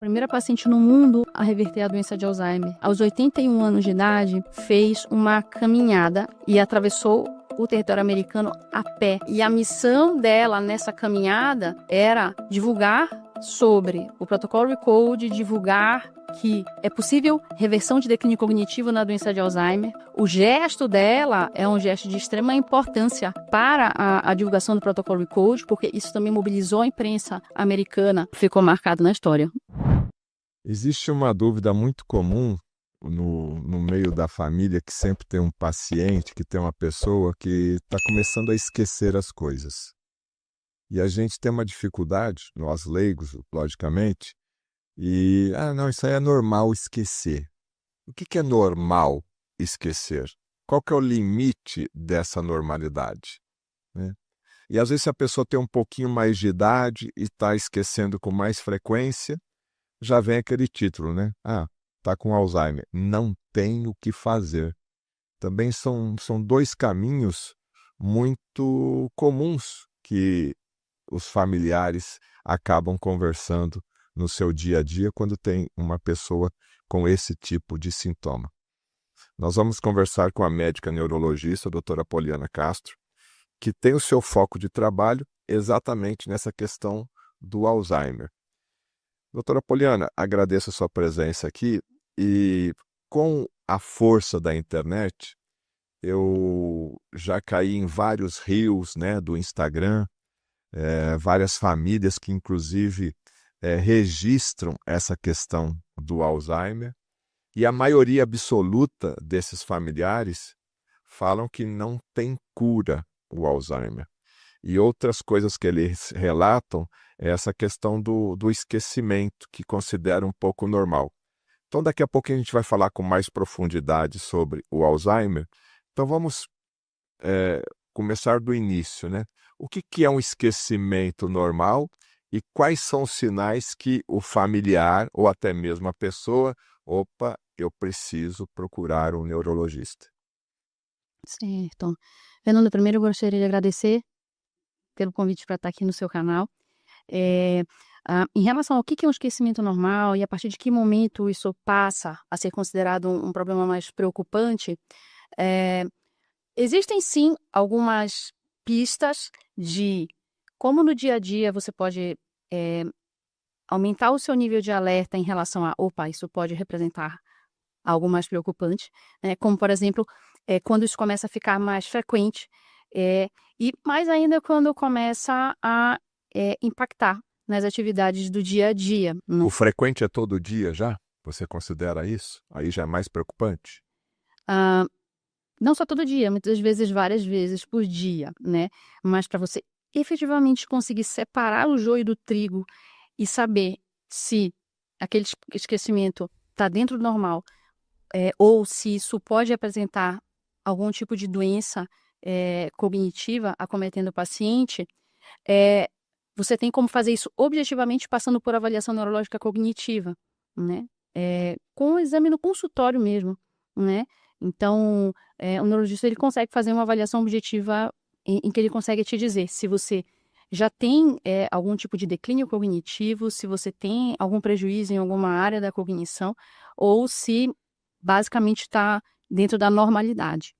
Primeira paciente no mundo a reverter a doença de Alzheimer. Aos 81 anos de idade, fez uma caminhada e atravessou o território americano a pé. E a missão dela nessa caminhada era divulgar sobre o protocolo RECODE, divulgar que é possível reversão de declínio cognitivo na doença de Alzheimer. O gesto dela é um gesto de extrema importância para a divulgação do protocolo RECODE, porque isso também mobilizou a imprensa americana, ficou marcado na história. Existe uma dúvida muito comum no meio da família, que sempre tem um paciente, que tem uma pessoa que está começando a esquecer as coisas. E a gente tem uma dificuldade, nós leigos, logicamente, não, isso aí é normal esquecer. O que é normal esquecer? Qual que é o limite dessa normalidade, né? E às vezes, se a pessoa tem um pouquinho mais de idade e está esquecendo com mais frequência, já vem aquele título, né? Tá com Alzheimer. Não tem o que fazer. Também são dois caminhos muito comuns que os familiares acabam conversando no seu dia a dia quando tem uma pessoa com esse tipo de sintoma. Nós vamos conversar com a médica neurologista, a doutora Poliana Castro, que tem o seu foco de trabalho exatamente nessa questão do Alzheimer. Doutora Poliana, agradeço a sua presença aqui e com a força da internet, eu já caí em vários reels, né, do Instagram, várias famílias que inclusive registram essa questão do Alzheimer, e a maioria absoluta desses familiares falam que não tem cura o Alzheimer. E outras coisas que eles relatam é essa questão do esquecimento, que considera um pouco normal. Então, daqui a pouco a gente vai falar com mais profundidade sobre o Alzheimer. Então, vamos começar do início, né? O que é um esquecimento normal e quais são os sinais que o familiar ou até mesmo a pessoa, eu preciso procurar um neurologista? Certo. Fernando, primeiro eu gostaria de agradecer pelo convite para estar aqui no seu canal. Em relação ao que é um esquecimento normal e a partir de que momento isso passa a ser considerado um problema mais preocupante, existem sim algumas pistas de como no dia a dia você pode aumentar o seu nível de alerta em relação isso pode representar algo mais preocupante, né? Como, por exemplo, quando isso começa a ficar mais frequente, e mais ainda quando começa a impactar nas atividades do dia a dia. O frequente é todo dia já? Você considera isso? Aí já é mais preocupante? Não só todo dia, muitas vezes várias vezes por dia, né? Mas para você efetivamente conseguir separar o joio do trigo e saber se aquele esquecimento está dentro do normal, ou se isso pode apresentar algum tipo de doença cognitiva acometendo o paciente, você tem como fazer isso objetivamente passando por avaliação neurológica cognitiva, né? Com o exame no consultório mesmo, né? Então, o neurologista ele consegue fazer uma avaliação objetiva em que ele consegue te dizer se você já tem algum tipo de declínio cognitivo, se você tem algum prejuízo em alguma área da cognição, ou se basicamente está dentro da normalidade.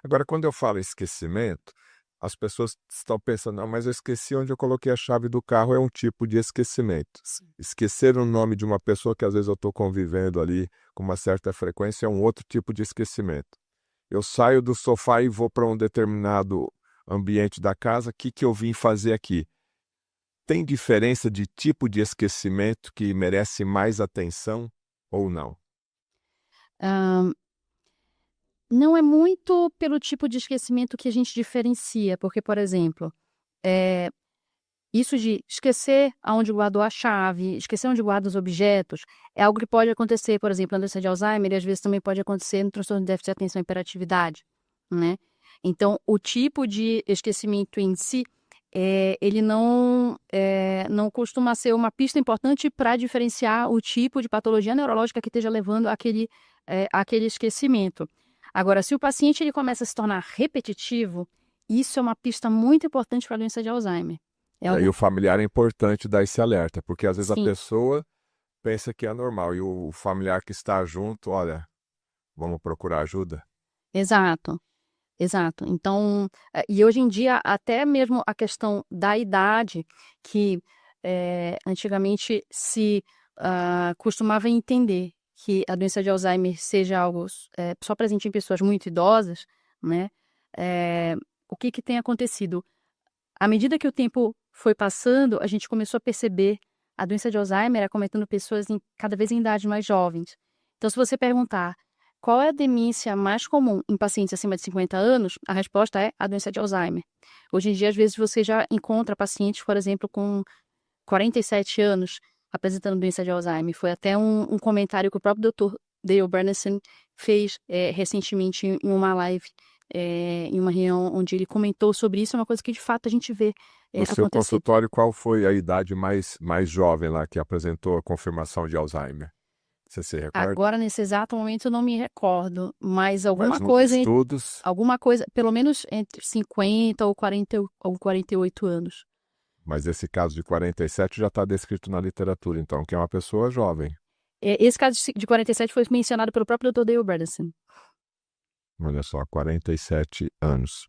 Agora, quando eu falo esquecimento, as pessoas estão pensando, mas eu esqueci onde eu coloquei a chave do carro, é um tipo de esquecimento. Esquecer o nome de uma pessoa que às vezes eu estou convivendo ali com uma certa frequência é um outro tipo de esquecimento. Eu saio do sofá e vou para um determinado ambiente da casa, o que eu vim fazer aqui? Tem diferença de tipo de esquecimento que merece mais atenção ou não? Não é muito pelo tipo de esquecimento que a gente diferencia, porque, por exemplo, isso de esquecer aonde guardou a chave, esquecer onde guarda os objetos, é algo que pode acontecer, por exemplo, na doença de Alzheimer, e às vezes também pode acontecer no transtorno de déficit de atenção e hiperatividade, né? Então, o tipo de esquecimento em si, ele não costuma ser uma pista importante para diferenciar o tipo de patologia neurológica que esteja levando àquele esquecimento. Agora, se o paciente ele começa a se tornar repetitivo, isso é uma pista muito importante para a doença de Alzheimer. E aí o familiar é importante dar esse alerta, porque às vezes a Sim. pessoa pensa que é normal. E o familiar que está junto, olha, vamos procurar ajuda? Exato, exato. Então, e hoje em dia, até mesmo a questão da idade, que antigamente se costumava entender que a doença de Alzheimer seja algo só presente em pessoas muito idosas, né? Eh, o que que tem acontecido? À medida que o tempo foi passando, a gente começou a perceber a doença de Alzheimer acometendo pessoas cada vez em idades mais jovens. Então, se você perguntar qual é a demência mais comum em pacientes acima de 50 anos, a resposta é a doença de Alzheimer. Hoje em dia, às vezes, você já encontra pacientes, por exemplo, com 47 anos apresentando doença de Alzheimer. Foi até um comentário que o próprio Dr. Dale Bernstein fez recentemente em uma live, em uma reunião onde ele comentou sobre isso. É uma coisa que de fato a gente vê No seu acontecer. consultório, qual foi a idade mais jovem lá que apresentou a confirmação de Alzheimer? Você se recorda? Agora, nesse exato momento, eu não me recordo, mas Mas nos estudos, alguma coisa, pelo menos entre 50 ou 40 ou 48 anos. mas esse caso de 47 já está descrito na literatura, então, que é uma pessoa jovem. Esse caso de 47 foi mencionado pelo próprio Dr. Dale Bredesen. Olha só, 47 anos.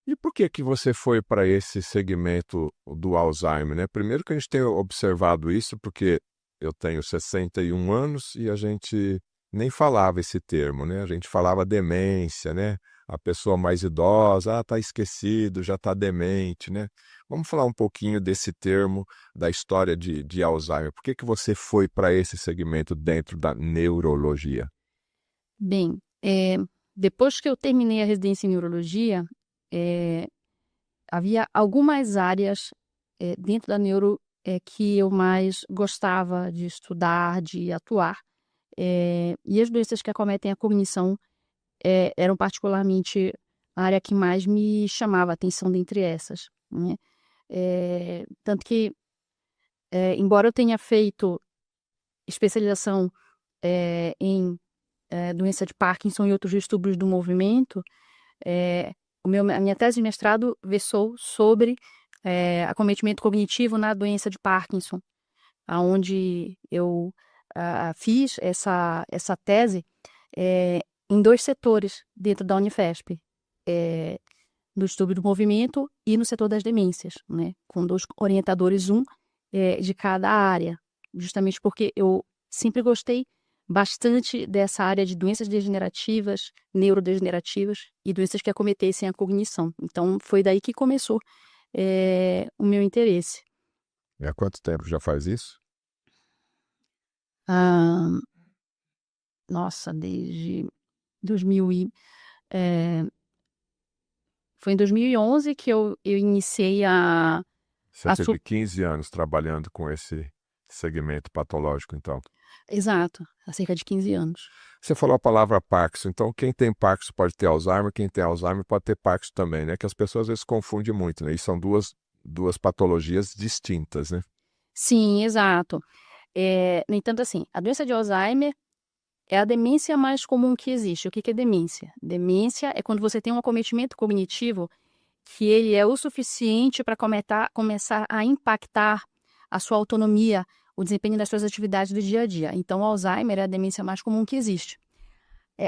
E por que você foi para esse segmento do Alzheimer, né? Primeiro que a gente tem observado isso, porque eu tenho 61 anos e a gente nem falava esse termo, né? A gente falava demência, né? A pessoa mais idosa, tá esquecido, já tá demente, né? Vamos falar um pouquinho desse termo, da história de Alzheimer. Por que você foi para esse segmento dentro da neurologia? Bem, depois que eu terminei a residência em neurologia, eh, havia algumas áreas dentro da neuro que eu mais gostava de estudar, de atuar. E as doenças que acometem a cognição eram particularmente a área que mais me chamava a atenção dentre essas, né? Tanto que, embora eu tenha feito especialização em doença de Parkinson e outros distúrbios do movimento, a minha tese de mestrado versou sobre acometimento cognitivo na doença de Parkinson, aonde eu fiz essa tese em 2 setores dentro da Unifesp, no distúrbio do movimento e no setor das demências, né, com 2 orientadores, de cada área, justamente porque eu sempre gostei bastante dessa área de doenças degenerativas, neurodegenerativas e doenças que acometessem a cognição. Então foi daí que começou o meu interesse. E há quanto tempo já faz isso? Ah, nossa, desde 2000 foi em 2011 que eu iniciei a Cerca su de 15 anos trabalhando com esse segmento patológico, então. exato, há cerca de 15 anos. Você falou a palavra Parkinson, então quem tem Parkinson pode ter Alzheimer, quem tem Alzheimer pode ter Parkinson também, né? Que as pessoas às vezes confundem muito, né? E são duas patologias distintas, né? Sim, exato. No entanto, assim, a doença de Alzheimer é a demência mais comum que existe. O que que é demência? Demência é quando você tem um acometimento cognitivo que ele é o suficiente para começar a impactar a sua autonomia, o desempenho das suas atividades do dia a dia. Então, o Alzheimer é a demência mais comum que existe.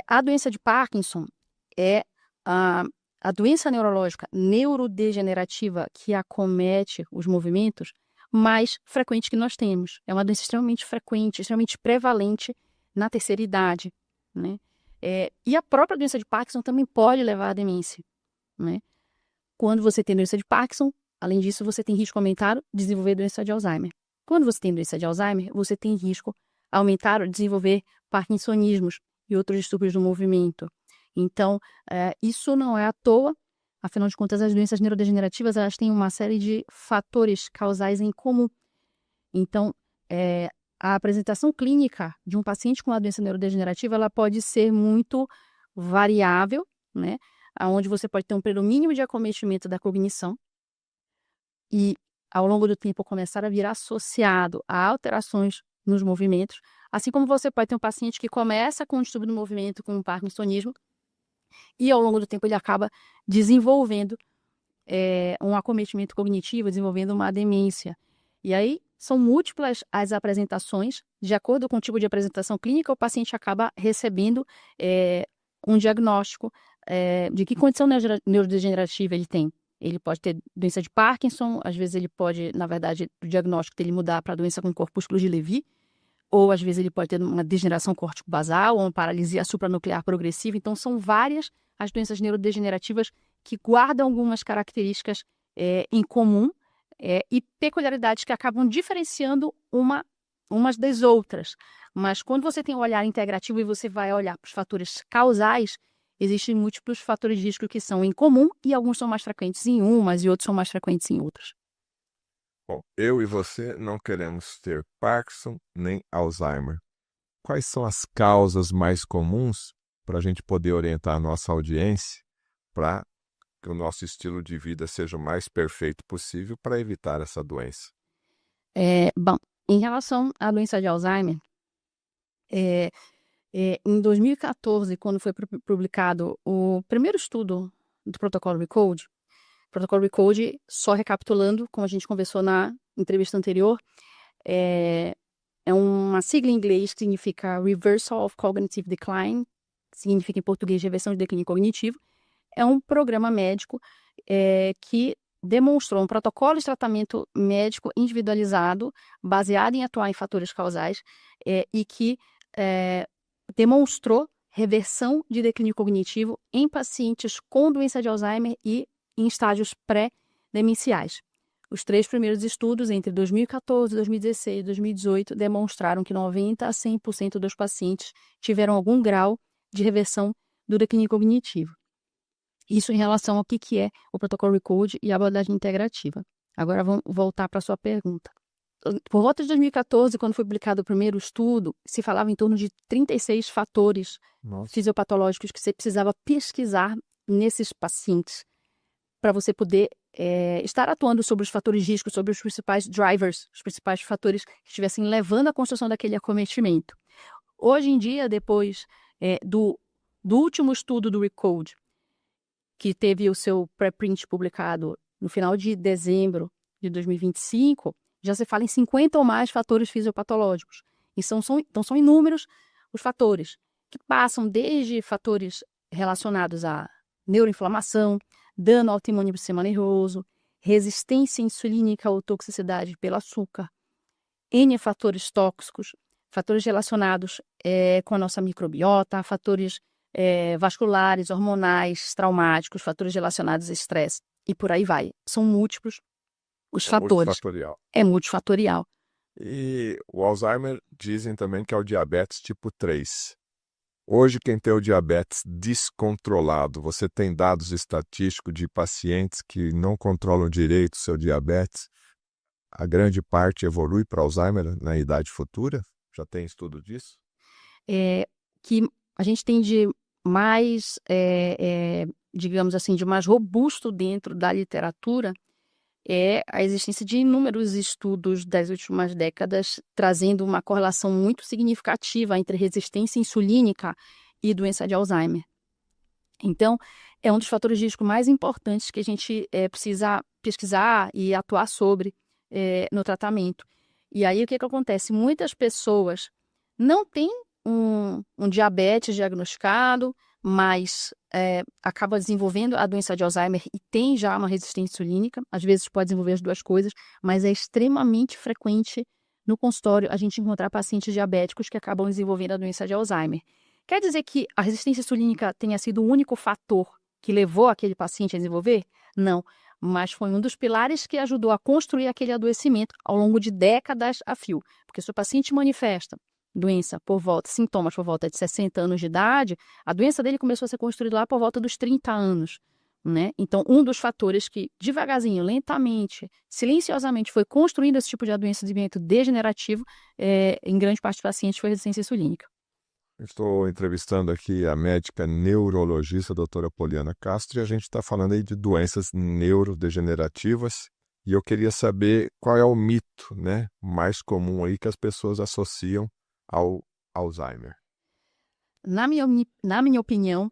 A doença de Parkinson é a doença neurológica neurodegenerativa que acomete os movimentos mais frequente que nós temos. É uma doença extremamente frequente, extremamente prevalente na terceira idade, né? E a própria doença de Parkinson também pode levar à demência, né? Quando você tem doença de Parkinson, além disso, você tem risco aumentado de desenvolver doença de Alzheimer. Quando você tem doença de Alzheimer, você tem risco aumentado de desenvolver parkinsonismos e outros distúrbios do movimento. Então, isso não é à toa, afinal de contas, as doenças neurodegenerativas elas têm uma série de fatores causais em comum. Então, a apresentação clínica de um paciente com uma doença neurodegenerativa ela pode ser muito variável, né? Onde você pode ter um predomínio de acometimento da cognição e, ao longo do tempo, começar a vir associado a alterações nos movimentos, assim como você pode ter um paciente que começa com um distúrbio do movimento, com um parkinsonismo, e, ao longo do tempo, ele acaba desenvolvendo um acometimento cognitivo, desenvolvendo uma demência. E aí, são múltiplas as apresentações. De acordo com o tipo de apresentação clínica, o paciente acaba recebendo um diagnóstico de que condição neurodegenerativa ele tem. Ele pode ter doença de Parkinson, às vezes ele pode, na verdade, o diagnóstico dele mudar para doença com corpúsculo de Levy, ou às vezes ele pode ter uma degeneração córtico-basal, ou uma paralisia supranuclear progressiva. Então, são várias as doenças neurodegenerativas que guardam algumas características em comum e peculiaridades que acabam diferenciando umas das outras. Mas quando você tem um olhar integrativo e você vai olhar para os fatores causais, existem múltiplos fatores de risco que são em comum e alguns são mais frequentes em umas e outros são mais frequentes em outras. Bom, eu e você não queremos ter Parkinson nem Alzheimer. Quais são as causas mais comuns para a gente poder orientar a nossa audiência para que o nosso estilo de vida seja o mais perfeito possível para evitar essa doença? Bom, em relação à doença de Alzheimer, em 2014, quando foi publicado o primeiro estudo do protocolo RECODE, protocolo RECODE, só recapitulando, como a gente conversou na entrevista anterior, é uma sigla em inglês que significa Reversal of Cognitive Decline, significa em português reversão de declínio cognitivo. É um programa médico que demonstrou um protocolo de tratamento médico individualizado, baseado em atuar em fatores causais, e que demonstrou reversão de declínio cognitivo em pacientes com doença de Alzheimer e em estágios pré-demenciais. Os 3 primeiros estudos, entre 2014, 2016 e 2018, demonstraram que 90% a 100% dos pacientes tiveram algum grau de reversão do declínio cognitivo. Isso em relação ao que é o protocolo RECODE e a abordagem integrativa. Agora vamos voltar para a sua pergunta. Por volta de 2014, quando foi publicado o primeiro estudo, se falava em torno de 36 fatores fisiopatológicos que você precisava pesquisar nesses pacientes para você poder estar atuando sobre os fatores de risco, sobre os principais drivers, os principais fatores que estivessem levando à construção daquele acometimento. Hoje em dia, depois do último estudo do RECODE, que teve o seu preprint publicado no final de dezembro de 2025, já se fala em 50 ou mais fatores fisiopatológicos. Então, são inúmeros os fatores, que passam desde fatores relacionados à neuroinflamação, dano autoimune do sistema nervoso, resistência insulínica ou toxicidade pelo açúcar, N fatores tóxicos, fatores relacionados com a nossa microbiota, fatores vasculares, hormonais, traumáticos, fatores relacionados a estresse, e por aí vai. São múltiplos os fatores. Multifatorial. É multifatorial. E o Alzheimer dizem também que é o diabetes tipo 3. Hoje, quem tem o diabetes descontrolado, você tem dados estatísticos de pacientes que não controlam direito o seu diabetes? A grande parte evolui para Alzheimer na idade futura? Já tem estudo disso? Que a gente tem de mais, digamos assim, de mais robusto dentro da literatura é a existência de inúmeros estudos das últimas décadas trazendo uma correlação muito significativa entre resistência insulínica e doença de Alzheimer. Então, é um dos fatores de risco mais importantes que a gente precisa pesquisar e atuar sobre no tratamento. E aí, o que acontece? Muitas pessoas não têm um diabetes diagnosticado, mas acaba desenvolvendo a doença de Alzheimer e tem já uma resistência insulínica. Às vezes pode desenvolver as duas coisas, mas é extremamente frequente no consultório a gente encontrar pacientes diabéticos que acabam desenvolvendo a doença de Alzheimer. Quer dizer que a resistência insulínica tenha sido o único fator que levou aquele paciente a desenvolver? Não, mas foi um dos pilares que ajudou a construir aquele adoecimento ao longo de décadas a fio. Porque se o paciente manifesta sintomas por volta de 60 anos de idade, a doença dele começou a ser construída lá por volta dos 30 anos, né? Então, um dos fatores que, devagarzinho, lentamente, silenciosamente, foi construindo esse tipo de adoecimento degenerativo, em grande parte dos pacientes, foi a resistência insulínica. Estou entrevistando aqui a médica neurologista, a doutora Poliana Castro, e a gente está falando aí de doenças neurodegenerativas. E eu queria saber qual é o mito, né, mais comum aí que as pessoas associam ao Alzheimer. Na minha opinião,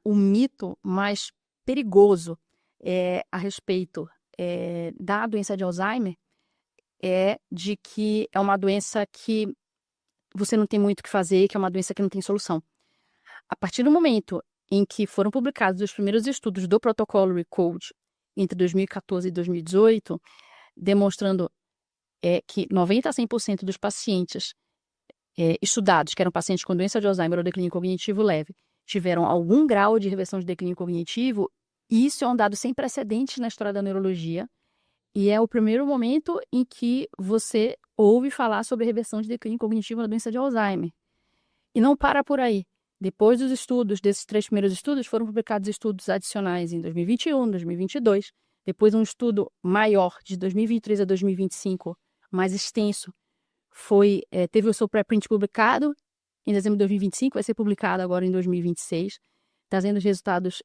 o mito mais perigoso a respeito da doença de Alzheimer é de que é uma doença que você não tem muito o que fazer, que é uma doença que não tem solução. A partir do momento em que foram publicados os primeiros estudos do protocolo RECODE entre 2014 e 2018, demonstrando que 90 a 100% dos pacientes estudados, que eram pacientes com doença de Alzheimer ou declínio cognitivo leve, tiveram algum grau de reversão de declínio cognitivo, e isso é um dado sem precedentes na história da neurologia, e é o primeiro momento em que você ouve falar sobre reversão de declínio cognitivo na doença de Alzheimer. E não para por aí. Depois dos estudos, desses 3 primeiros estudos, foram publicados estudos adicionais em 2021, 2022, depois um estudo maior de 2023 a 2025, mais extenso, teve o seu pré-print publicado em dezembro de 2025, vai ser publicado agora em 2026, trazendo resultados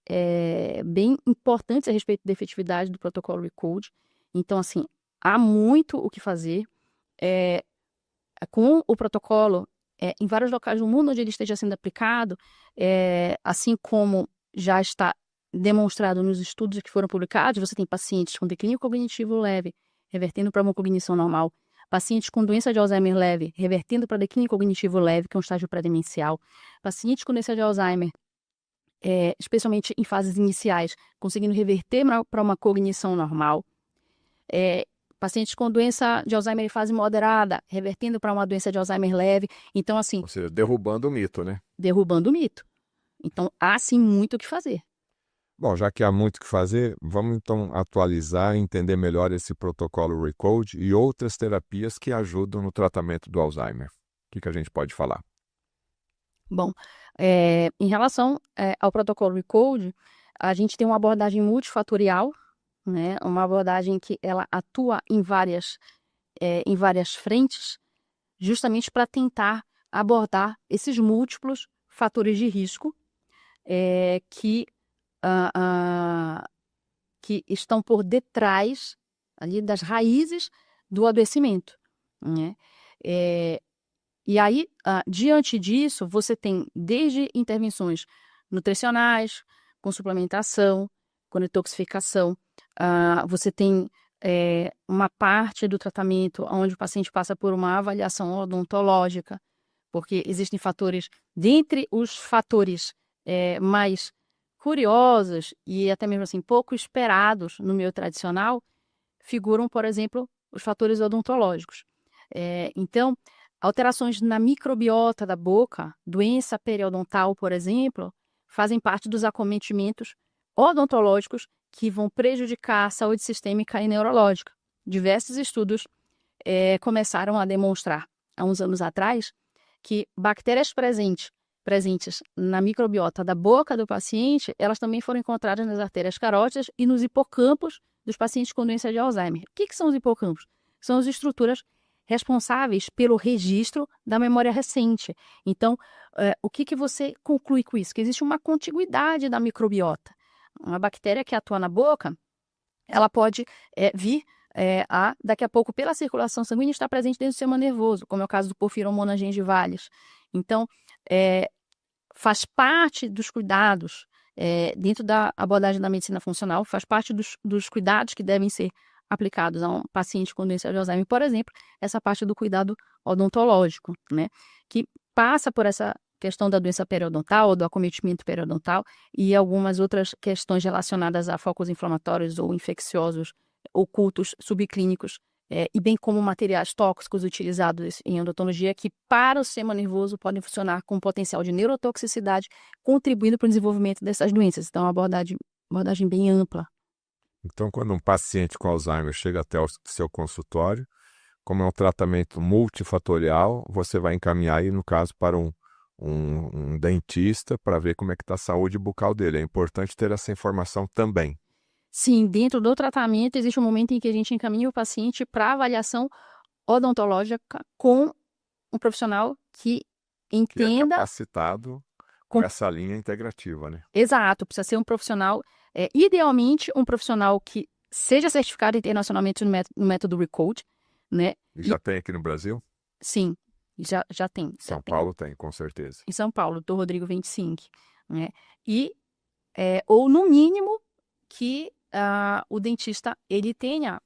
bem importantes a respeito da efetividade do protocolo RECODE. Então, assim, há muito o que fazer. Com o protocolo, em vários locais do mundo onde ele esteja sendo aplicado, assim como já está demonstrado nos estudos que foram publicados, você tem pacientes com declínio cognitivo leve, revertendo para uma cognição normal, pacientes com doença de Alzheimer leve, revertendo para declínio cognitivo leve, que é um estágio pré-demencial, pacientes com doença de Alzheimer, especialmente em fases iniciais, conseguindo reverter para uma cognição normal, pacientes com doença de Alzheimer em fase moderada, revertendo para uma doença de Alzheimer leve. Então, assim, Ou seja, derrubando o mito, né? derrubando o mito. Então, há sim muito o que fazer. Bom, já que há muito o que fazer, vamos então atualizar e entender melhor esse protocolo RECODE e outras terapias que ajudam no tratamento do Alzheimer. O que a gente pode falar? Bom, em relação ao protocolo RECODE, a gente tem uma abordagem multifatorial, né? Uma abordagem que ela atua em várias frentes, justamente para tentar abordar esses múltiplos fatores de risco que estão por detrás ali das raízes do adoecimento, né? E aí, diante disso, você tem desde intervenções nutricionais, com suplementação, com detoxificação, você tem uma parte do tratamento onde o paciente passa por uma avaliação odontológica, porque existem fatores, dentre os fatores mais curiosos e até mesmo assim pouco esperados no meio tradicional, figuram, por exemplo, os fatores odontológicos. Então, alterações na microbiota da boca, doença periodontal, por exemplo, fazem parte dos acometimentos odontológicos que vão prejudicar a saúde sistêmica e neurológica. Diversos estudos começaram a demonstrar, há uns anos atrás, que bactérias presentes na microbiota da boca do paciente, elas também foram encontradas nas artérias carótidas e nos hipocampos dos pacientes com doença de Alzheimer. O que são os hipocampos? São as estruturas responsáveis pelo registro da memória recente. Então, o que você conclui com isso? Que existe uma contiguidade da microbiota. Uma bactéria que atua na boca, ela pode vir daqui a pouco, pela circulação sanguínea, estar presente dentro do sistema nervoso, como é o caso do Porphyromonas gengivalis. Então, faz parte dos cuidados, dentro da abordagem da medicina funcional, faz parte dos cuidados que devem ser aplicados a um paciente com doença de Alzheimer, por exemplo, essa parte do cuidado odontológico, né, que passa por essa questão da doença periodontal ou do acometimento periodontal e algumas outras questões relacionadas a focos inflamatórios ou infecciosos ocultos subclínicos, e bem como materiais tóxicos utilizados em odontologia que para o sistema nervoso podem funcionar com potencial de neurotoxicidade, contribuindo para o desenvolvimento dessas doenças. Então, é uma abordagem bem ampla. Então, quando um paciente com Alzheimer chega até o seu consultório, como é um tratamento multifatorial, você vai encaminhar aí, no caso, para um dentista para ver como é que está a saúde bucal dele. É importante ter essa informação também. Sim, dentro do tratamento existe um momento em que a gente encaminha o paciente para avaliação odontológica com um profissional que entenda... Que é capacitado com essa linha integrativa, né? Exato, precisa ser um profissional, idealmente um profissional que seja certificado internacionalmente no método RECODE, né? E já tem aqui no Brasil? Sim, já tem. São Paulo tem, com certeza. Em São Paulo, Dr. Rodrigo 25, né? E, ou no mínimo, que o dentista ele tenha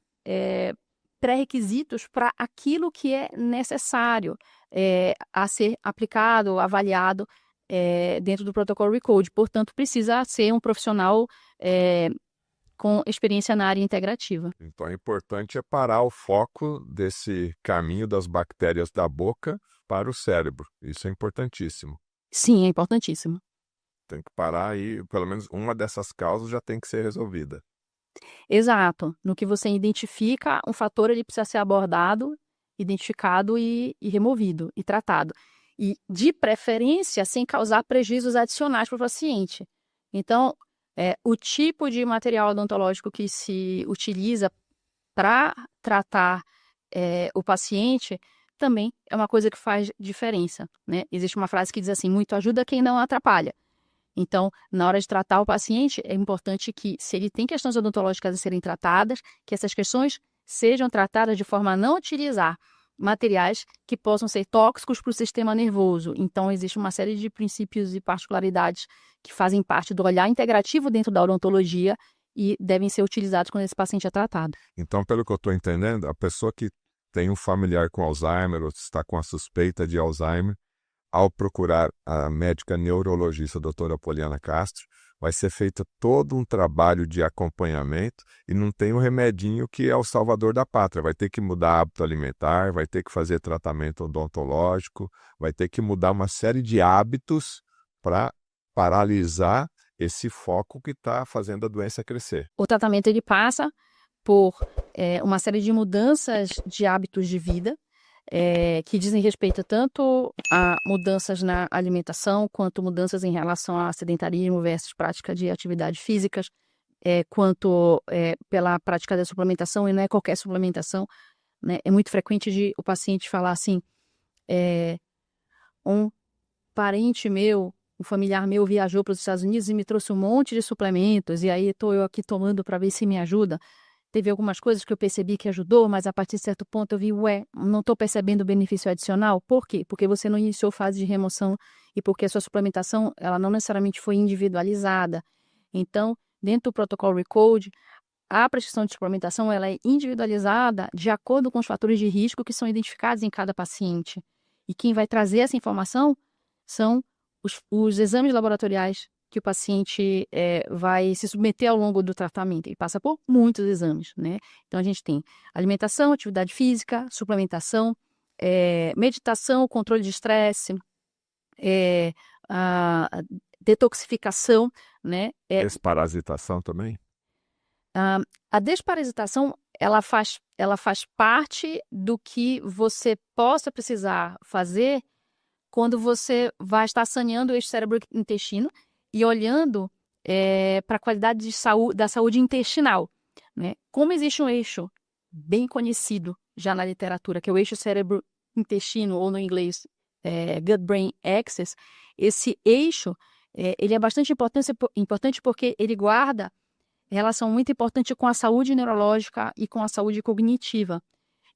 pré-requisitos para aquilo que é necessário a ser aplicado, avaliado dentro do protocolo Recode. Portanto, precisa ser um profissional com experiência na área integrativa. Então, o importante é parar o foco desse caminho das bactérias da boca para o cérebro. Isso é importantíssimo. Sim, é importantíssimo. Tem que parar e, pelo menos, uma dessas causas já tem que ser resolvida. Exato. No que você identifica, um fator ele precisa ser abordado, identificado e removido e tratado. E, de preferência, sem causar prejuízos adicionais para o paciente. Então, o tipo de material odontológico que se utiliza para tratar o paciente também é uma coisa que faz diferença, né? Existe uma frase que diz assim: muito ajuda quem não atrapalha. Então, na hora de tratar o paciente, é importante que, se ele tem questões odontológicas a serem tratadas, que essas questões sejam tratadas de forma a não utilizar materiais que possam ser tóxicos para o sistema nervoso. Então, existe uma série de princípios e particularidades que fazem parte do olhar integrativo dentro da odontologia e devem ser utilizados quando esse paciente é tratado. Então, pelo que eu estou entendendo, a pessoa que tem um familiar com Alzheimer ou está com a suspeita de Alzheimer, ao procurar a médica neurologista, a doutora Poliana Castro, vai ser feito todo um trabalho de acompanhamento e não tem um remedinho que é o salvador da pátria. Vai ter que mudar hábito alimentar, vai ter que fazer tratamento odontológico, vai ter que mudar uma série de hábitos para paralisar esse foco que está fazendo a doença crescer. O tratamento ele passa por uma série de mudanças de hábitos de vida, que dizem respeito tanto a mudanças na alimentação, quanto mudanças em relação a sedentarismo versus prática de atividades físicas, quanto pela prática da suplementação, e não é qualquer suplementação, né? É muito frequente de o paciente falar assim: um parente meu, um familiar meu viajou para os Estados Unidos e me trouxe um monte de suplementos, e aí estou eu aqui tomando para ver se me ajuda. Teve algumas coisas que eu percebi que ajudou, mas a partir de certo ponto eu vi, não estou percebendo o benefício adicional. Por quê? Porque você não iniciou fase de remoção e porque a sua suplementação ela não necessariamente foi individualizada. Então, dentro do protocolo Recode, a prescrição de suplementação ela é individualizada de acordo com os fatores de risco que são identificados em cada paciente. E quem vai trazer essa informação são os exames laboratoriais que o paciente vai se submeter ao longo do tratamento. Ele passa por muitos exames, né? Então, a gente tem alimentação, atividade física, suplementação, meditação, controle de estresse, a detoxificação, né? Desparasitação também? A desparasitação, ela faz parte do que você possa precisar fazer quando você vai estar saneando o eixo cérebro-intestino e olhando para a qualidade de da saúde intestinal, né? Como existe um eixo bem conhecido já na literatura, que é o eixo cérebro-intestino, ou no inglês gut-brain axis, esse eixo ele é bastante importante porque ele guarda relação muito importante com a saúde neurológica e com a saúde cognitiva.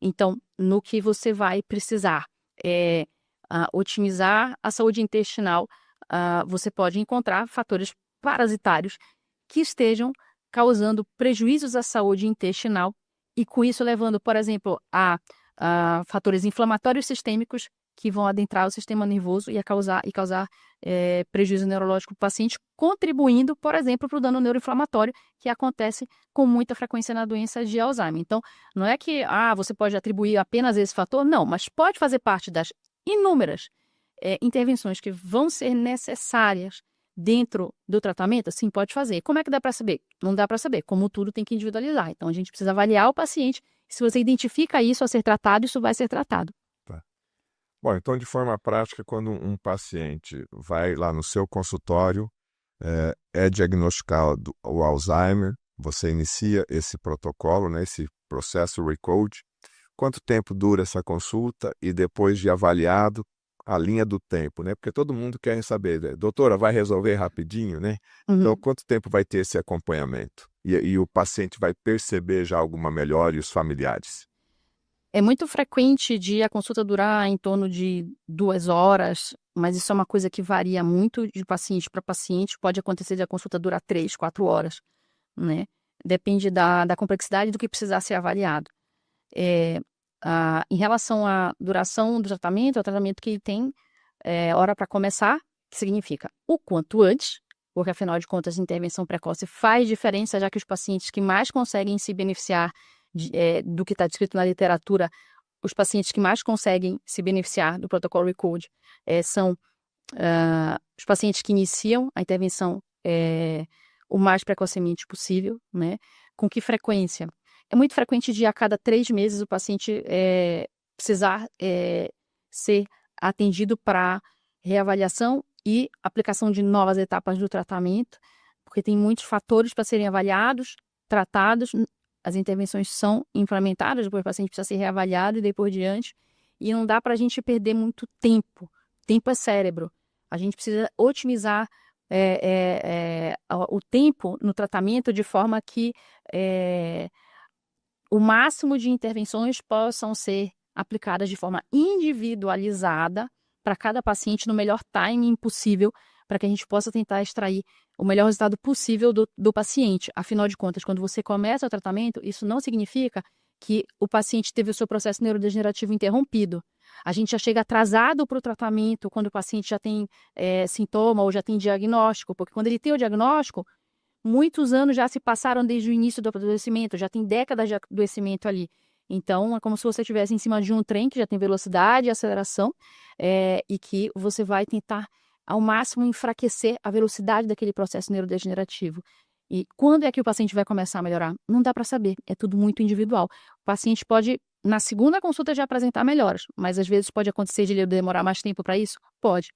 Então, no que você vai precisar otimizar a saúde intestinal, você pode encontrar fatores parasitários que estejam causando prejuízos à saúde intestinal e com isso levando, por exemplo, a fatores inflamatórios sistêmicos que vão adentrar o sistema nervoso e causar prejuízo neurológico para o paciente, contribuindo, por exemplo, para o dano neuroinflamatório, que acontece com muita frequência na doença de Alzheimer. Então, não é que você pode atribuir apenas esse fator, não, mas pode fazer parte das inúmeras intervenções que vão ser necessárias dentro do tratamento. Sim, pode fazer. Como é que dá para saber? Não dá para saber. Como tudo, tem que individualizar. Então, a gente precisa avaliar o paciente. Se você identifica isso a ser tratado, isso vai ser tratado. Tá. Bom, então, de forma prática, quando um paciente vai lá no seu consultório, é diagnosticado o Alzheimer, você inicia esse protocolo, né, esse processo Recode. Quanto tempo dura essa consulta e depois de avaliado, a linha do tempo, né? Porque todo mundo quer saber, né? Doutora, vai resolver rapidinho, né? Então, quanto tempo vai ter esse acompanhamento? E o paciente vai perceber já alguma melhora e os familiares? É muito frequente de a consulta durar em torno de 2 horas, mas isso é uma coisa que varia muito de paciente para paciente. Pode acontecer de a consulta durar 3, 4 horas, né? Depende da complexidade do que precisar ser avaliado. Em relação à duração do tratamento, é o tratamento que ele tem hora para começar, que significa o quanto antes, porque afinal de contas a intervenção precoce faz diferença, já que os pacientes que mais conseguem se beneficiar do que está descrito na literatura, os pacientes que mais conseguem se beneficiar do protocolo RECODE são os pacientes que iniciam a intervenção o mais precocemente possível, né? Com que frequência? É muito frequente de a cada 3 meses o paciente precisar ser atendido para reavaliação e aplicação de novas etapas do tratamento, porque tem muitos fatores para serem avaliados, tratados, as intervenções são implementadas, depois o paciente precisa ser reavaliado e daí por diante, e não dá para a gente perder muito tempo. Tempo é cérebro. A gente precisa otimizar o tempo no tratamento de forma que o máximo de intervenções possam ser aplicadas de forma individualizada para cada paciente no melhor timing possível, para que a gente possa tentar extrair o melhor resultado possível do paciente. Afinal de contas, quando você começa o tratamento, isso não significa que o paciente teve o seu processo neurodegenerativo interrompido. A gente já chega atrasado para o tratamento quando o paciente já tem sintoma ou já tem diagnóstico, porque quando ele tem o diagnóstico, muitos anos já se passaram desde o início do adoecimento, já tem décadas de adoecimento ali. Então, é como se você estivesse em cima de um trem que já tem velocidade e aceleração, e que você vai tentar, ao máximo, enfraquecer a velocidade daquele processo neurodegenerativo. E quando é que o paciente vai começar a melhorar? Não dá para saber, é tudo muito individual. O paciente pode, na segunda consulta, já apresentar melhoras, mas às vezes pode acontecer de ele demorar mais tempo para isso? Pode.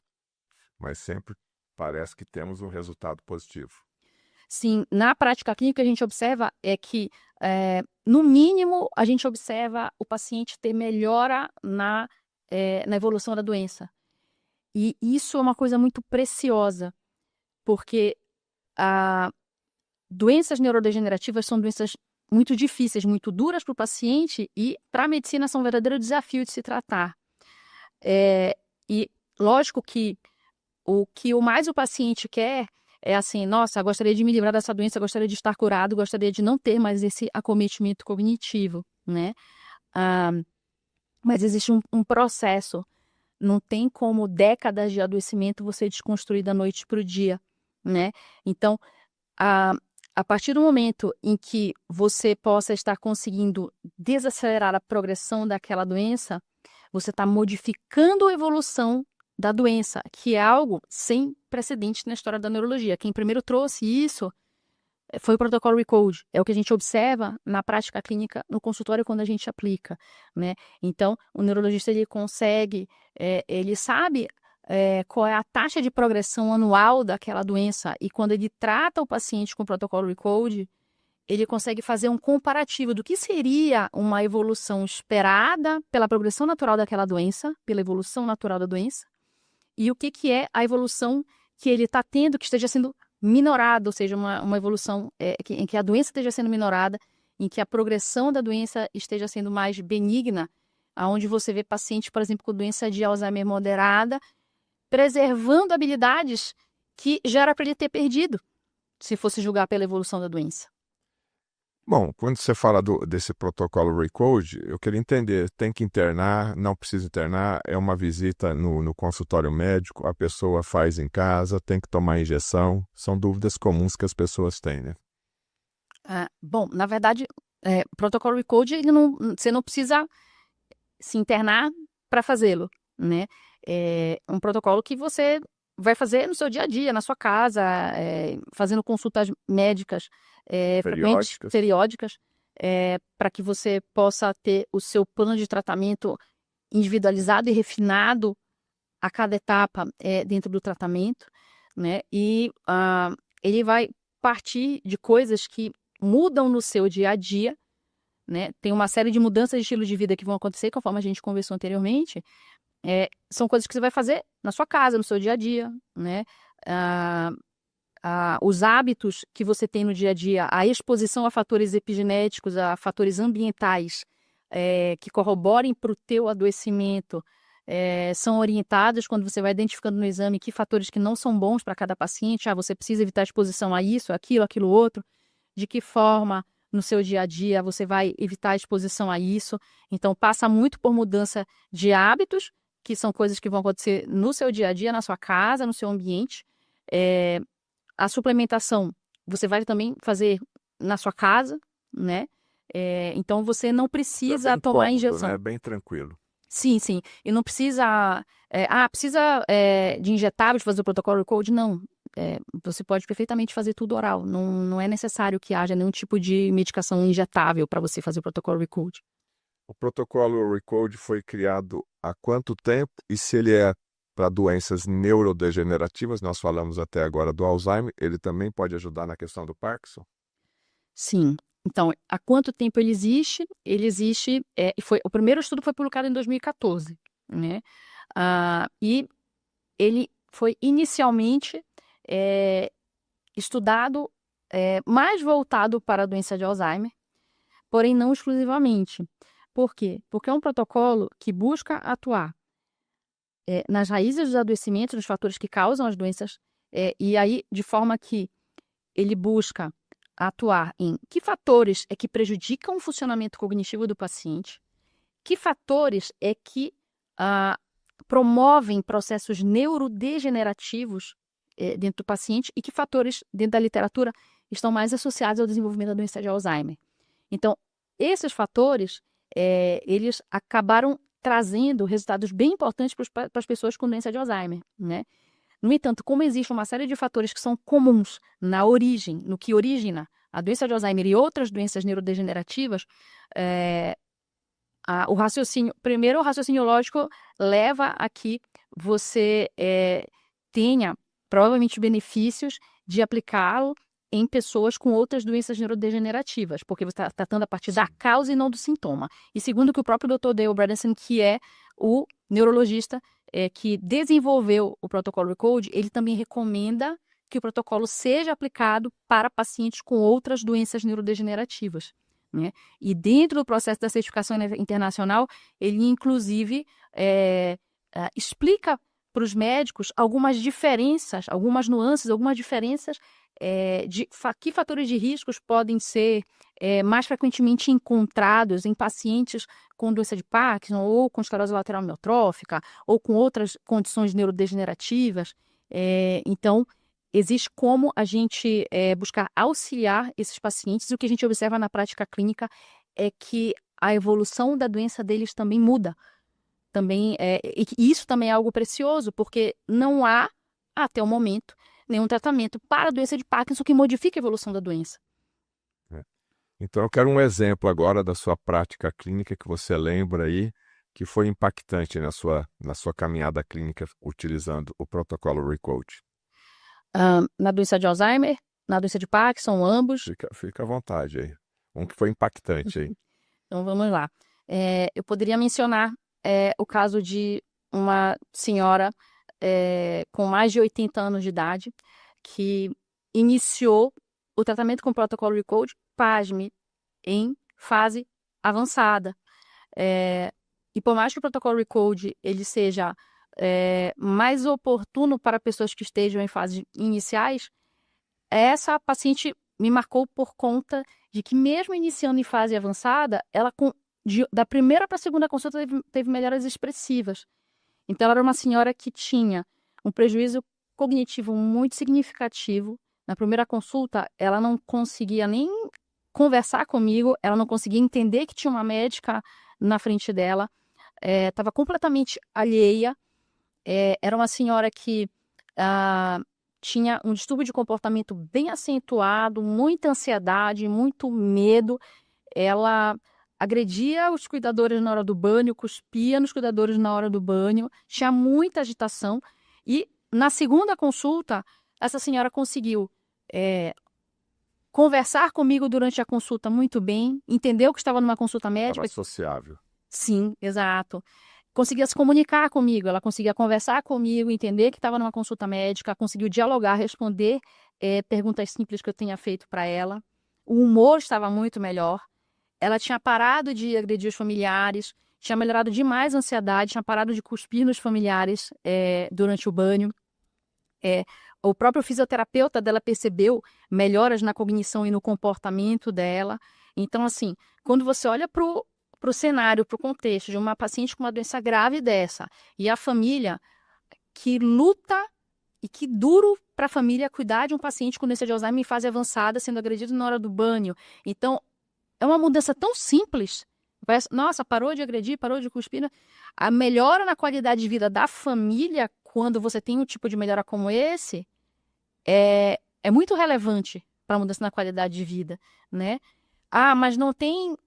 Mas sempre parece que temos um resultado positivo. Sim, na prática clínica a gente observa que, no mínimo, a gente observa o paciente ter melhora na evolução da doença. E isso é uma coisa muito preciosa, porque doenças neurodegenerativas são doenças muito difíceis, muito duras para o paciente e para a medicina são um verdadeiro desafio de se tratar. E lógico que o mais o paciente quer é assim, nossa, gostaria de me livrar dessa doença, gostaria de estar curado, gostaria de não ter mais esse acometimento cognitivo, né? Mas existe um processo, não tem como décadas de adoecimento você desconstruir da noite para o dia, né? Então, a partir do momento em que você possa estar conseguindo desacelerar a progressão daquela doença, você está modificando a evolução da doença, que é algo sem precedentes na história da neurologia. Quem primeiro trouxe isso foi o protocolo RECODE. É o que a gente observa na prática clínica no consultório quando a gente aplica, né? Então, o neurologista ele consegue, ele sabe qual é a taxa de progressão anual daquela doença e quando ele trata o paciente com o protocolo RECODE, ele consegue fazer um comparativo do que seria uma evolução esperada pela progressão natural daquela doença, pela evolução natural da doença, e o que é a evolução que ele está tendo que esteja sendo minorada, ou seja, uma evolução em que a doença esteja sendo minorada, em que a progressão da doença esteja sendo mais benigna, aonde você vê pacientes, por exemplo, com doença de Alzheimer moderada, preservando habilidades que já era para ele ter perdido, se fosse julgar pela evolução da doença. Bom, quando você fala desse protocolo RECODE, eu queria entender, tem que internar, não precisa internar, é uma visita no consultório médico, a pessoa faz em casa, tem que tomar injeção, são dúvidas comuns que as pessoas têm, né? Bom, na verdade, o protocolo RECODE, você não precisa se internar para fazê-lo, né? É um protocolo que você vai fazer no seu dia a dia, na sua casa, fazendo consultas médicas frequentes, periódicas, para que você possa ter o seu plano de tratamento individualizado e refinado a cada etapa dentro do tratamento, né? E ele vai partir de coisas que mudam no seu dia a dia, né? Tem uma série de mudanças de estilo de vida que vão acontecer, conforme a gente conversou anteriormente. São coisas que você vai fazer na sua casa, no seu dia a dia, né? Os hábitos que você tem no dia a dia, a exposição a fatores epigenéticos, a fatores ambientais que corroborem para o teu adoecimento, são orientados quando você vai identificando no exame que fatores que não são bons para cada paciente, você precisa evitar a exposição a isso, aquilo outro, de que forma no seu dia a dia, você vai evitar a exposição a isso. Então, passa muito por mudança de hábitos, que são coisas que vão acontecer no seu dia a dia, na sua casa, no seu ambiente. A suplementação, você vai também fazer na sua casa, né? Então, você não precisa tomar injeção. É bem tranquilo. Sim, sim. E não precisa... precisa de injetáveis fazer o protocolo Recode? Não. Você pode perfeitamente fazer tudo oral. Não é necessário que haja nenhum tipo de medicação injetável para você fazer o protocolo Recode. O protocolo Recode foi criado há quanto tempo? E se ele é para doenças neurodegenerativas, nós falamos até agora do Alzheimer, ele também pode ajudar na questão do Parkinson? Sim. Então, há quanto tempo ele existe? Ele existe... o primeiro estudo foi publicado em 2014, né? E ele foi inicialmente estudado mais voltado para a doença de Alzheimer, porém não exclusivamente. Por quê? Porque é um protocolo que busca atuar nas raízes dos adoecimentos, nos fatores que causam as doenças, e aí de forma que ele busca atuar em que fatores é que prejudicam o funcionamento cognitivo do paciente, que fatores é que promovem processos neurodegenerativos dentro do paciente e que fatores, dentro da literatura, estão mais associados ao desenvolvimento da doença de Alzheimer. Então, esses fatores, eles acabaram trazendo resultados bem importantes para as pessoas com doença de Alzheimer, né? No entanto, como existe uma série de fatores que são comuns na origem, no que origina a doença de Alzheimer e outras doenças neurodegenerativas, o raciocínio lógico leva a que você tenha provavelmente benefícios de aplicá-lo em pessoas com outras doenças neurodegenerativas, porque você está tratando a partir da causa e não do sintoma. E segundo o que o próprio Dr. Dale Bredesen, que é o neurologista que desenvolveu o protocolo Recode, ele também recomenda que o protocolo seja aplicado para pacientes com outras doenças neurodegenerativas, né? E dentro do processo da certificação internacional, ele inclusive explica para os médicos algumas diferenças, algumas nuances, algumas diferenças de que fatores de riscos podem ser mais frequentemente encontrados em pacientes com doença de Parkinson ou com esclerose lateral amiotrófica ou com outras condições neurodegenerativas. Então, existe como a gente buscar auxiliar esses pacientes, e o que a gente observa na prática clínica é que a evolução da doença deles também muda. Também, e isso também é algo precioso, porque não há, até o momento, nenhum tratamento para a doença de Parkinson que modifique a evolução da doença. Então, eu quero um exemplo agora da sua prática clínica que você lembra aí, que foi impactante na sua caminhada clínica utilizando o protocolo Recode. Na doença de Alzheimer, na doença de Parkinson, ambos. Fica à vontade aí. Um que foi impactante aí. Então, vamos lá. Eu poderia mencionar o caso de uma senhora com mais de 80 anos de idade que iniciou o tratamento com o protocolo Recode, pasme, em fase avançada. E por mais que o protocolo Recode ele seja mais oportuno para pessoas que estejam em fases iniciais, essa paciente me marcou por conta de que mesmo iniciando em fase avançada, ela da primeira para a segunda consulta teve melhoras expressivas. Então, ela era uma senhora que tinha um prejuízo cognitivo muito significativo. Na primeira consulta, ela não conseguia nem conversar comigo, ela não conseguia entender que tinha uma médica na frente dela, estava completamente alheia. Era uma senhora que tinha um distúrbio de comportamento bem acentuado, muita ansiedade, muito medo. Ela agredia os cuidadores na hora do banho, cuspia nos cuidadores na hora do banho, tinha muita agitação. E na segunda consulta, essa senhora conseguiu conversar comigo durante a consulta muito bem, entendeu que estava numa consulta médica. Estava sociável. Sim, exato. Conseguia se comunicar comigo, ela conseguia conversar comigo, entender que estava numa consulta médica, conseguiu dialogar, responder perguntas simples que eu tinha feito para ela. O humor estava muito melhor. Ela tinha parado de agredir os familiares, tinha melhorado demais a ansiedade, tinha parado de cuspir nos familiares durante o banho. O próprio fisioterapeuta dela percebeu melhoras na cognição e no comportamento dela. Então, assim, quando você olha para o cenário, para o contexto de uma paciente com uma doença grave dessa, e a família que luta e que duro para a família cuidar de um paciente com doença de Alzheimer em fase avançada, sendo agredido na hora do banho. Então, é uma mudança tão simples. Nossa, parou de agredir, parou de cuspir, né? A melhora na qualidade de vida da família, quando você tem um tipo de melhora como esse, é muito relevante para a mudança na qualidade de vida, né? Ah, mas não tem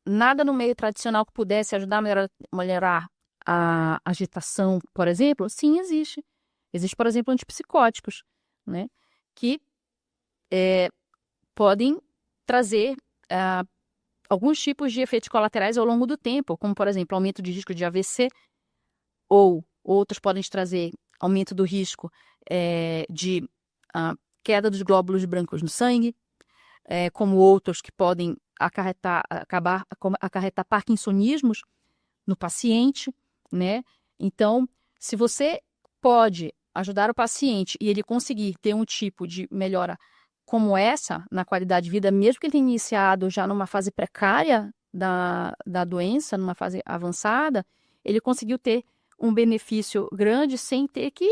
nada no meio tradicional que pudesse ajudar a melhorar a agitação, por exemplo? Sim, existe. Existe, por exemplo, antipsicóticos, né? Que podem trazer alguns tipos de efeitos colaterais ao longo do tempo, como, por exemplo, aumento de risco de AVC, ou outros podem trazer aumento do risco de queda dos glóbulos brancos no sangue, como outros que podem acarretar parkinsonismos no paciente, né? Então, se você pode ajudar o paciente e ele conseguir ter um tipo de melhora como essa na qualidade de vida, mesmo que ele tenha iniciado já numa fase precária da doença, numa fase avançada, ele conseguiu ter um benefício grande sem ter que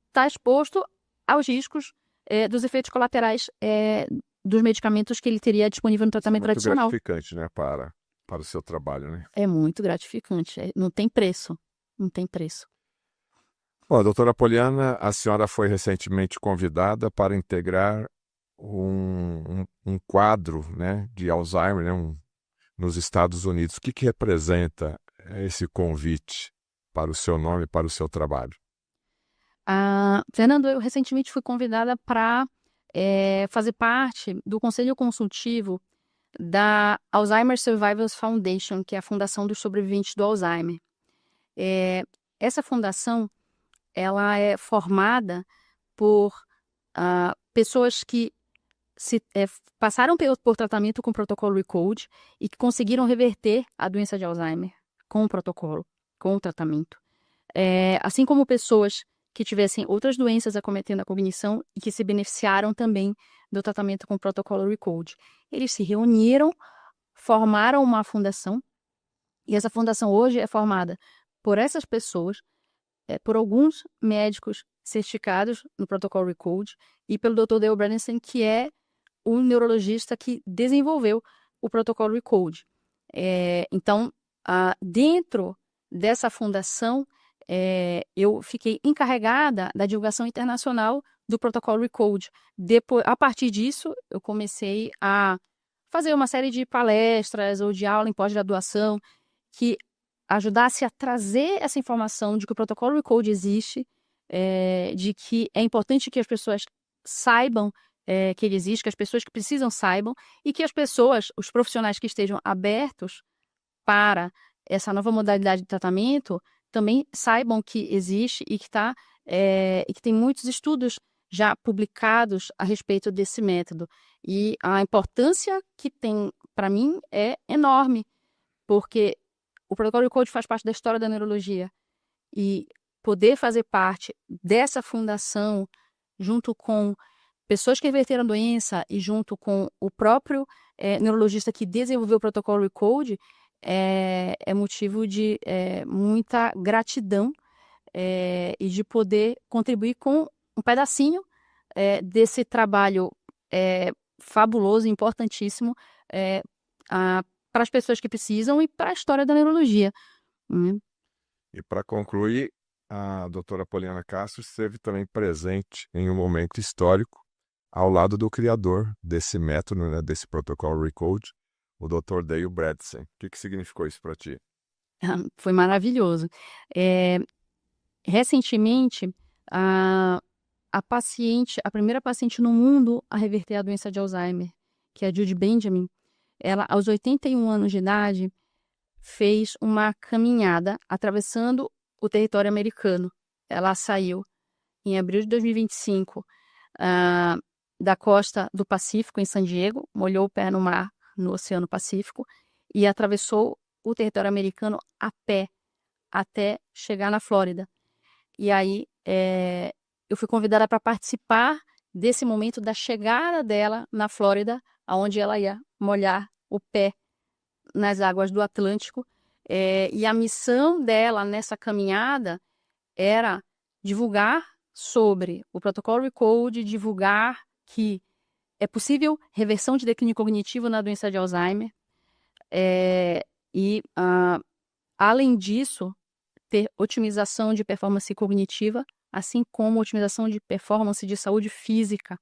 estar exposto aos riscos dos efeitos colaterais dos medicamentos que ele teria disponível no tratamento Muito tradicional. gratificante, né, para o seu trabalho, né? É muito gratificante, não tem preço, não tem preço. Bom, doutora Poliana, a senhora foi recentemente convidada para integrar um quadro, né, de Alzheimer, né, nos Estados Unidos. O que representa esse convite para o seu nome e para o seu trabalho? Fernando, eu recentemente fui convidada para fazer parte do Conselho Consultivo da Alzheimer Survivors Foundation, que é a fundação dos sobreviventes do Alzheimer. Essa fundação ela é formada por pessoas que passaram por tratamento com o protocolo RECODE e que conseguiram reverter a doença de Alzheimer com o protocolo, com o tratamento. Assim como pessoas que tivessem outras doenças acometendo a cognição e que se beneficiaram também do tratamento com o protocolo RECODE. Eles se reuniram, formaram uma fundação, e essa fundação hoje é formada por essas pessoas, por alguns médicos certificados no protocolo RECODE e pelo Dr. Dale Bredesen, que é o neurologista que desenvolveu o protocolo RECODE. Então, dentro dessa fundação, eu fiquei encarregada da divulgação internacional do protocolo RECODE. A partir disso, eu comecei a fazer uma série de palestras ou de aula em pós-graduação que ajudasse a trazer essa informação de que o protocolo RECODE existe, de que é importante que as pessoas saibam que ele existe, que as pessoas que precisam saibam, e que as pessoas, os profissionais que estejam abertos para essa nova modalidade de tratamento, também saibam que existe e que tem muitos estudos já publicados a respeito desse método. E a importância que tem, para mim, é enorme, porque o protocolo RECODE faz parte da história da neurologia. E poder fazer parte dessa fundação, junto com pessoas que reverteram a doença e junto com o próprio neurologista que desenvolveu o protocolo RECODE, é motivo de muita gratidão e de poder contribuir com um pedacinho desse trabalho fabuloso, importantíssimo para as pessoas que precisam e para a história da neurologia. E para concluir, a doutora Poliana Castro esteve também presente em um momento histórico ao lado do criador desse método, né, desse protocolo RECODE, o Dr. Dale Bredesen. O que significou isso para ti? Foi maravilhoso. Recentemente, a primeira paciente no mundo a reverter a doença de Alzheimer, que é a Judy Benjamin, ela, aos 81 anos de idade, fez uma caminhada atravessando o território americano. Ela saiu em abril de 2025 da costa do Pacífico, em San Diego, molhou o pé no mar, no Oceano Pacífico, e atravessou o território americano a pé até chegar na Flórida. E aí eu fui convidada para participar desse momento da chegada dela na Flórida, onde ela ia molhar o pé nas águas do Atlântico, e a missão dela nessa caminhada era divulgar sobre o protocolo Recode, divulgar que é possível reversão de declínio cognitivo na doença de Alzheimer, e, além disso, ter otimização de performance cognitiva, assim como otimização de performance de saúde física,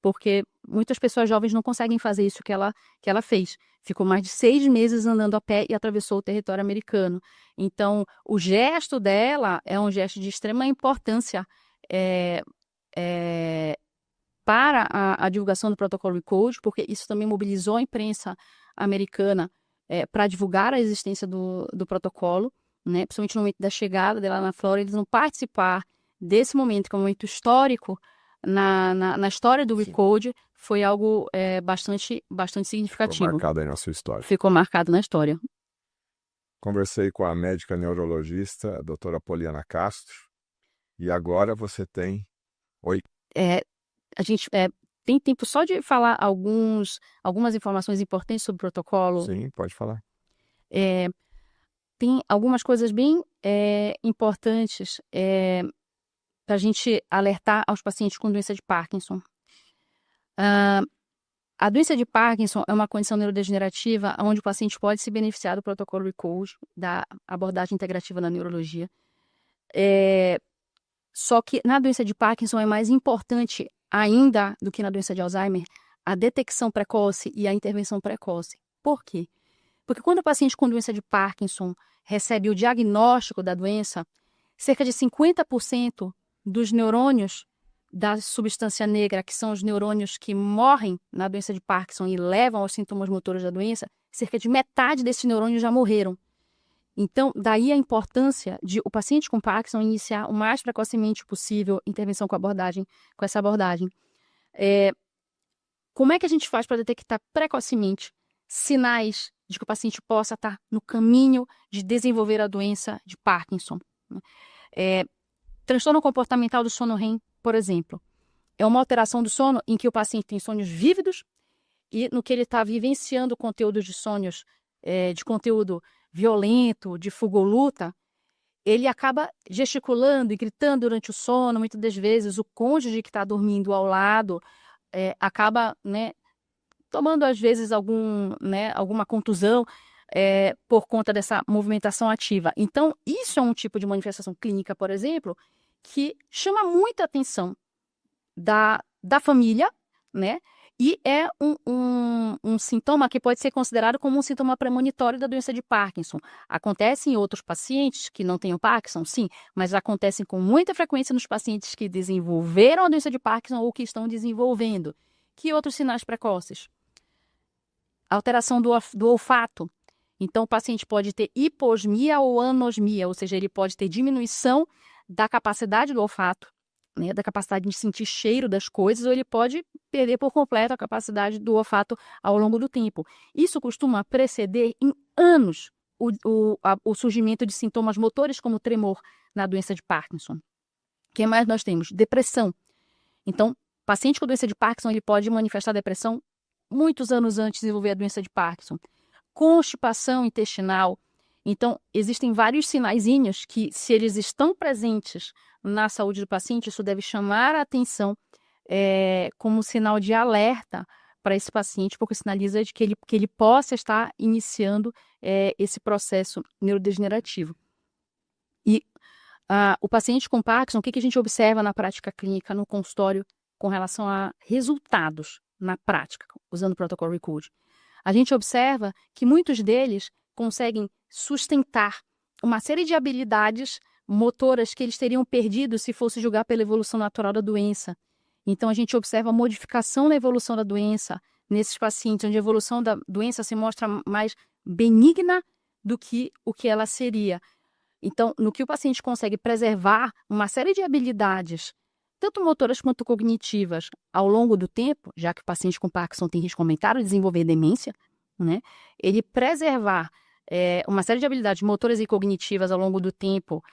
porque muitas pessoas jovens não conseguem fazer isso que ela fez. Ficou mais de 6 meses andando a pé e atravessou o território americano. Então, o gesto dela é um gesto de extrema importância para a divulgação do protocolo Recode, porque isso também mobilizou a imprensa americana para divulgar a existência do protocolo, né? Principalmente no momento da chegada dela na Flórida, eles vão participar desse momento, que é um momento histórico na história do Recode, foi algo bastante Ficou significativo. marcado aí na sua história. Ficou marcado na história. Conversei com a médica neurologista, a doutora Poliana Castro, e agora você tem... Oi? A gente tem tempo só de falar algumas informações importantes sobre o protocolo. Sim, pode falar. Tem algumas coisas bem importantes para a gente alertar aos pacientes com doença de Parkinson. A doença de Parkinson é uma condição neurodegenerativa onde o paciente pode se beneficiar do protocolo Recode, da abordagem integrativa na neurologia. Só que na doença de Parkinson é mais importante ainda do que na doença de Alzheimer a detecção precoce e a intervenção precoce. Por quê? Porque quando o paciente com doença de Parkinson recebe o diagnóstico da doença, cerca de 50% dos neurônios da substância negra, que são os neurônios que morrem na doença de Parkinson e levam aos sintomas motores da doença, cerca de metade desses neurônios já morreram. Então, daí a importância de o paciente com Parkinson iniciar o mais precocemente possível intervenção com essa abordagem. Como é que a gente faz para detectar precocemente sinais de que o paciente possa estar no caminho de desenvolver a doença de Parkinson? Transtorno comportamental do sono REM, por exemplo, é uma alteração do sono em que o paciente tem sonhos vívidos e no que ele está vivenciando conteúdo de sonhos, de conteúdo violento, de fuga ou luta, ele acaba gesticulando e gritando durante o sono. Muitas das vezes o cônjuge que está dormindo ao lado acaba, né, tomando às vezes alguma contusão por conta dessa movimentação ativa. Então, isso é um tipo de manifestação clínica, por exemplo, que chama muita atenção da família, né? E é um sintoma que pode ser considerado como um sintoma premonitório da doença de Parkinson. Acontece em outros pacientes que não têm o Parkinson, sim, mas acontecem com muita frequência nos pacientes que desenvolveram a doença de Parkinson ou que estão desenvolvendo. Que outros sinais precoces? Alteração do olfato. Então, o paciente pode ter hiposmia ou anosmia, ou seja, ele pode ter diminuição da capacidade do olfato, né, da capacidade de sentir cheiro das coisas, ou ele pode perder por completo a capacidade do olfato ao longo do tempo. Isso costuma preceder em anos o surgimento de sintomas motores como tremor na doença de Parkinson. O que mais nós temos? Depressão. Então, paciente com doença de Parkinson ele pode manifestar depressão muitos anos antes de desenvolver a doença de Parkinson. Constipação intestinal. Então, existem vários sinaizinhos que, se eles estão presentes na saúde do paciente, isso deve chamar a atenção como sinal de alerta para esse paciente, porque sinaliza de que ele possa estar iniciando esse processo neurodegenerativo. E o paciente com Parkinson, o que a gente observa na prática clínica, no consultório, com relação a resultados na prática, usando o protocolo Recode? A gente observa que muitos deles conseguem sustentar uma série de habilidades motoras que eles teriam perdido se fosse julgar pela evolução natural da doença. Então, a gente observa a modificação na evolução da doença nesses pacientes, onde a evolução da doença se mostra mais benigna do que o que ela seria. Então, no que o paciente consegue preservar uma série de habilidades, tanto motoras quanto cognitivas, ao longo do tempo, já que o paciente com Parkinson tem risco aumentado de desenvolver demência, né? Ele preservar uma série de habilidades motoras e cognitivas ao longo do tempo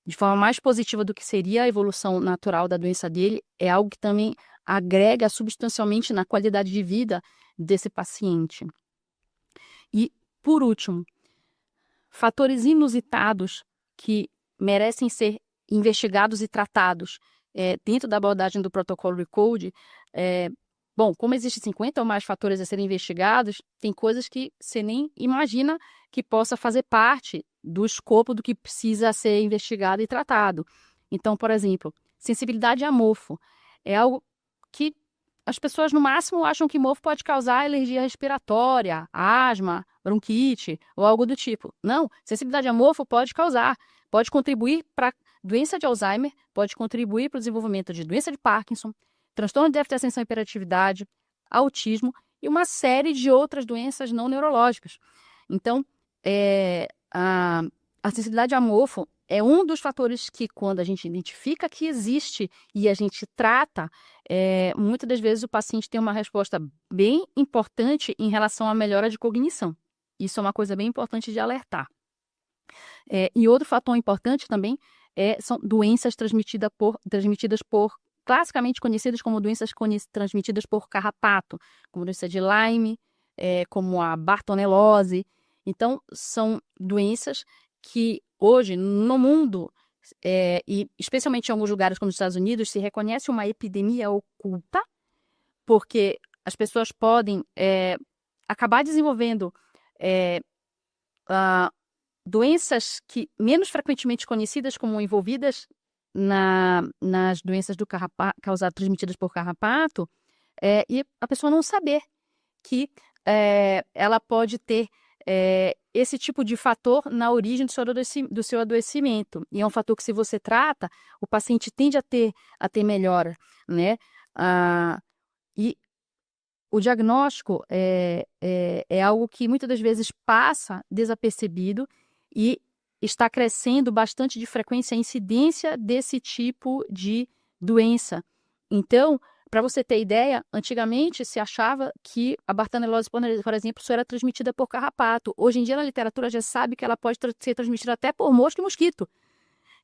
de forma mais positiva do que seria a evolução natural da doença dele, é algo que também agrega substancialmente na qualidade de vida desse paciente. E, por último, fatores inusitados que merecem ser investigados e tratados dentro da abordagem do protocolo Recode. Bom, como existem 50 ou mais fatores a serem investigados, tem coisas que você nem imagina que possa fazer parte do escopo do que precisa ser investigado e tratado. Então, por exemplo, sensibilidade a mofo é algo que as pessoas no máximo acham que mofo pode causar alergia respiratória, asma, bronquite ou algo do tipo. Não, sensibilidade a mofo pode causar, pode contribuir para doença de Alzheimer, pode contribuir para o desenvolvimento de doença de Parkinson, transtorno de déficit de atenção e hiperatividade, autismo e uma série de outras doenças não neurológicas. Então, a sensibilidade a mofo é um dos fatores que, quando a gente identifica que existe e a gente trata, muitas das vezes o paciente tem uma resposta bem importante em relação à melhora de cognição. Isso é uma coisa bem importante de alertar. E outro fator importante também são doenças transmitidas por, classicamente conhecidas como doenças transmitidas por carrapato, como a doença de Lyme, como a bartonelose. Então, são doenças que hoje, no mundo, e especialmente em alguns lugares como os Estados Unidos, se reconhece uma epidemia oculta, porque as pessoas podem acabar desenvolvendo doenças que menos frequentemente conhecidas como envolvidas nas doenças do transmitidas por carrapato, e a pessoa não saber que ela pode ter esse tipo de fator na origem do seu adoecimento. E é um fator que, se você trata, o paciente tende a ter melhora, né? E o diagnóstico é algo que muitas das vezes passa desapercebido e está crescendo bastante de frequência a incidência desse tipo de doença. Então, para você ter ideia, antigamente se achava que a bartonelose, por exemplo, só era transmitida por carrapato. Hoje em dia, na literatura, já sabe que ela pode ser transmitida até por mosca e mosquito.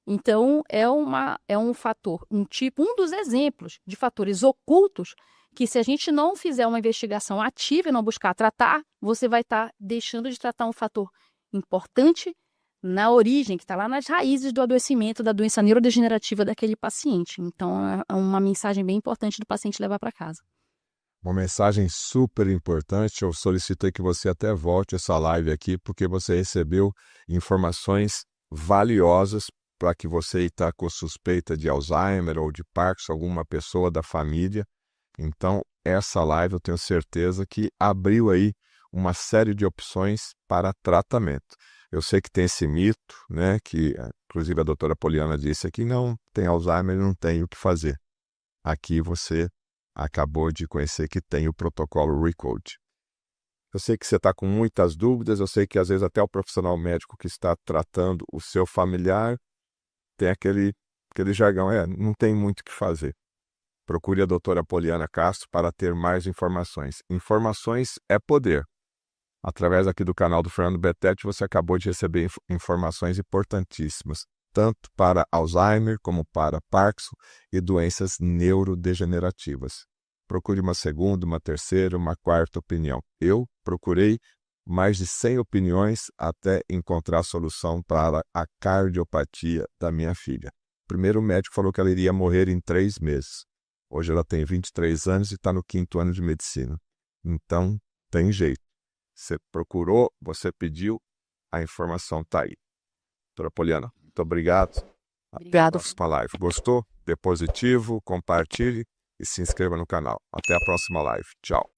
Então, é um fator, um dos exemplos de fatores ocultos que, se a gente não fizer uma investigação ativa e não buscar tratar, você vai estar deixando de tratar um fator importante na origem, que está lá nas raízes do adoecimento, da doença neurodegenerativa daquele paciente. Então, é uma mensagem bem importante do paciente levar para casa. Uma mensagem super importante. Eu solicitei que você até volte essa live aqui, porque você recebeu informações valiosas para que você está com suspeita de Alzheimer ou de Parkinson, alguma pessoa da família. Então, essa live eu tenho certeza que abriu aí uma série de opções para tratamento. Eu sei que tem esse mito, né, que inclusive a doutora Poliana disse aqui, não tem Alzheimer, não tem o que fazer. Aqui você acabou de conhecer que tem o protocolo Recode. Eu sei que você está com muitas dúvidas, eu sei que às vezes até o profissional médico que está tratando o seu familiar tem aquele jargão, não tem muito o que fazer. Procure a doutora Poliana Castro para ter mais informações. Informações é poder. Através aqui do canal do Fernando Betete, você acabou de receber informações importantíssimas, tanto para Alzheimer como para Parkinson e doenças neurodegenerativas. Procure uma segunda, uma terceira, uma quarta opinião. Eu procurei mais de 100 opiniões até encontrar a solução para a cardiopatia da minha filha. O primeiro médico falou que ela iria morrer em 3 meses. Hoje ela tem 23 anos e está no 5º ano de medicina. Então, tem jeito. Você procurou, você pediu, a informação está aí. Doutora Poliana, muito obrigado. Obrigado. Até a próxima live. Gostou? Dê positivo, compartilhe e se inscreva no canal. Até a próxima live. Tchau.